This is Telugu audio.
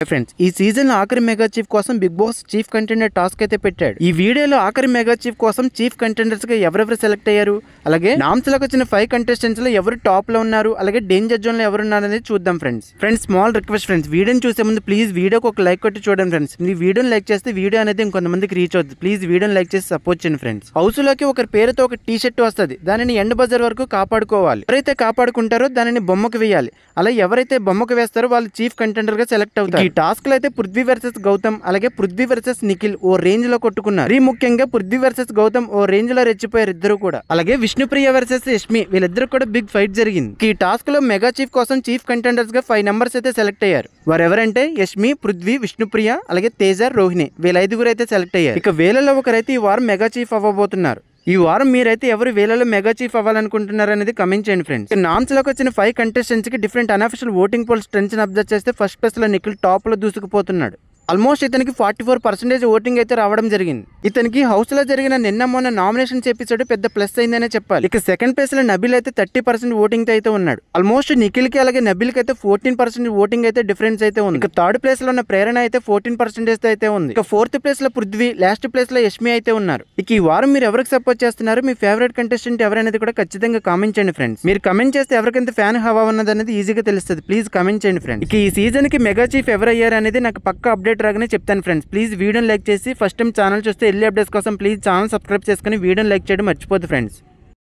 ఫ్రెండ్స్ ఈ సీజన్ ఆఖరి మెగా చీఫ్ కోసం Bigg Boss chief contender task అయితే పెట్టాడు. ఈ వీడియోలో ఆఖరి మెగా చీఫ్ కోసం చీఫ్ కంటెండర్స్ గా ఎవరెవరు సెలెక్ట్ అయ్యారు, అలాగే నామ్స్లకు వచ్చిన 5 కంటెస్టెంట్స్ లో ఎవరు టాప్ లో ఉన్నారు, అలాగే డేంజర్ జోన్ లో ఎవరు ఉన్నారనేది చూద్దాం ఫ్రెండ్స్ స్మాల్ రిక్వెస్ట్ ఫ్రెండ్స్, వీడియోని చూసే ముందు ప్లీజ్ వీడియోకి ఒక లైక్ కొట్టి చూడండి ఫ్రెండ్స్. ఈ వీడియోని లైక్ చేస్తే వీడియో అనేది ఇంకొంతమందికి రీచ్ అవుతుంది. ప్లీజ్ వీడియోని లైక్ చేసి సపోర్ట్ చేయండి ఫ్రెండ్స్. హౌస్ లోకి ఒకరి పేరుతో ఒక టీ షర్ట్ వస్తుంది, దానిని ఎండ్ బజార్ వరకు కాపాడుకోవాలి. ఎవరైతే కాపాడుకుంటారో దానిని బొమ్మకు వేయాలి. అలా ఎవరైతే బొమ్మకు వేస్తారో వాళ్ళు చీఫ్ కంటెండర్ గా సెలెక్ట్ అవుతారు. ఈ టాస్క్ లో అయితే పృథ్వీ వర్సెస్ గౌతమ్, అలాగే పృథ్వీ వర్సెస్ నిఖిల్ ఓ రేంజ్ లో కొట్టుకున్నారు. ఈ ముఖ్యంగా పృథ్వీ వర్సెస్ గౌతమ్ ఓ రేంజ్ లో రెచ్చిపోయారు ఇద్దరు కూడా. అలాగే విష్ణుప్రియ వర్సెస్ యష్మి వీళ్ళిద్దరు కూడా బిగ్ ఫైట్ జరిగింది. ఈ టాస్క్ లో మెగా చీఫ్ కోసం చీఫ్ కంటెండర్స్ గా 5 మెంబర్స్ అయితే సెలెక్ట్ అయ్యారు. వారు ఎవరంటే యష్మి, పృథ్వీ, విష్ణుప్రియ, అలాగే తేజ, రోహిణి వీళ్ళ 5గురు అయితే సెలెక్ట్ అయ్యారు. ఇక వీళ్ళలో ఒకరైతే ఈ వారం మెగా చీఫ్ అవ్వబోతున్నారు. ఈ వారం మీరైతే ఎవరు వేలలో మెగా చీఫ్ అవ్వాలనుకుంటున్నారు అనేది కమెంట్ చేయండి ఫ్రెండ్స్. నామ్స్ లోకి వచ్చిన 5 కంటెస్టెంట్స్ కి different unofficial voting poles trends observe చేస్తే ఫస్ట్ ప్లేస్ లో నిఖిల్ టాప్ లో దూసుకుపోతున్నాడు. ఆల్మోస్ట్ ఇతనికి 44% ఓటింగ్ అయితే రావడం జరిగింది. ఇతనికి హౌస్ లో జరిగిన నిన్న మొన్న నామినేషన్స్ ఎపిసోడ్ పెద్ద ప్లస్ అయిందనే చెప్పాలి. ఇక సెకండ్ ప్లేస్ లో నబిల్ అయితే 30% ఓటింగ్ అయితే ఉన్నాడు. ఆల్మోస్ట్ నిఖిల్ కి అలాగే నబిల్ కి అయితే 14% ఓటింగ్ అయితే డిఫరెన్స్ అయితే ఉంది. ఇక థర్డ్ ప్లేస్ లో ఉన్న ప్రేరణ అయితే 14% అయితే ఉంది. ఇక ఫోర్త్ ప్లేస్ లో పృథ్వీ, లాస్ట్ ప్లేస్ లో యష్మి అయితే ఉన్నారు. ఇక ఈ వారం మీరు ఎవరికి సపోర్ట్ చేస్తున్నారు, మీ ఫేవరెట్ కంటెస్టెంట్ ఎవరనేది కూడా ఖచ్చితంగా కామెంట్ చేయండి ఫ్రెండ్స్. మీరు కామెంట్ చేస్తే ఎవరికైతే ఫ్యాన్ హవా ఉన్నది అనేది ఈజీగా తెలుస్తుంది. ప్లీజ్ కామెంట్ చేయండి ఫ్రెండ్స్. ఇక ఈ సీజన్ కి మెగా చీఫ్ ఎవరు అయ్యారు అనేది నాకు పక్క అప్డేట్ రాగానే చెప్తాను ఫ్రెండ్స్. ప్లీజ్ వీడియోని లైక్ చేసి ఫస్ట్ టైం ఛానల్ చూస్తే ఎర్లీ అప్డేట్స్ కోసం ప్లీజ్ ఛానల్ సబ్స్క్రైబ్ చేసుకుని వీడియోని లైక్ చేయడం మర్చిపోద్దు ఫ్రెండ్స్.